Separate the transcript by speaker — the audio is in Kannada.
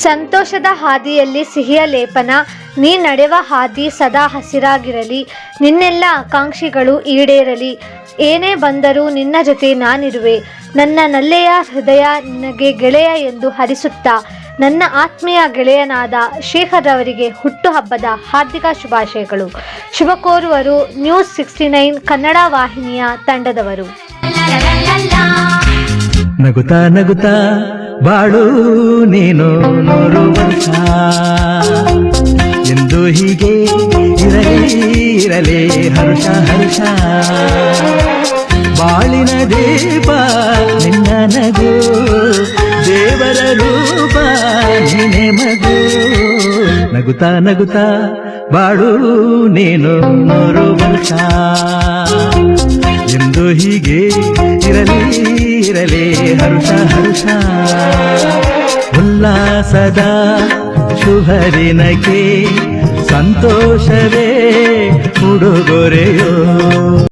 Speaker 1: ಸಂತೋಷದ ಹಾದಿಯಲ್ಲಿ ಸಿಹಿಯ ಲೇಪನ, ನೀ ನಡೆವ ಹಾದಿ ಸದಾ ಹಸಿರಾಗಿರಲಿ, ನಿನ್ನೆಲ್ಲ ಆಕಾಂಕ್ಷೆಗಳು ಈಡೇರಲಿ, ಏನೇ ಬಂದರೂ ನಿನ್ನ ಜೊತೆ ನಾನಿರುವೆ, ನನ್ನ ನಲ್ಲೆಯ ಹೃದಯ ನಿನಗೆ ಗೆಳೆಯ ಎಂದು ಹರಿಸುತ್ತಾ ನನ್ನ ಆತ್ಮೀಯ ಗೆಳೆಯನಾದ ಶೇಖರ್ ಅವರಿಗೆ ಹುಟ್ಟುಹಬ್ಬದ ಹಾರ್ದಿಕ ಶುಭಾಶಯಗಳು. ಶುಭ ಕೋರುವರು ನ್ಯೂಸ್ 69 ಕನ್ನಡ ವಾಹಿನಿಯ ತಂಡದವರು.
Speaker 2: ನಗುತ್ತಾ ನಗುತ್ತಾ ಬಾಳು ನೀನು 100 ವರ್ಷ ಎಂದು ಹೀಗೆ ಇರಲಿ ಹರ್ಷ ಹರ್ಷ. ಬಾಳಿನ ದೀಪ ನಿನ್ನ ನಗು, ದೇವರ ರೂಪ ನೀನೆ ಮಗು. ನಗುತ್ತಾ ನಗುತ್ತಾ ಬಾಳು ನೀನು 100 ವರ್ಷ ಎಂದು ಹೀಗೆ ಇರಲಿ ಹರ್ಷ ಹರ್ಷ. ಉಲ್ಲಾಸದ ಶುಭದಿನಕ್ಕೆ ಸಂತೋಷವೇ ಉಡುಗೊರೆಯೋ.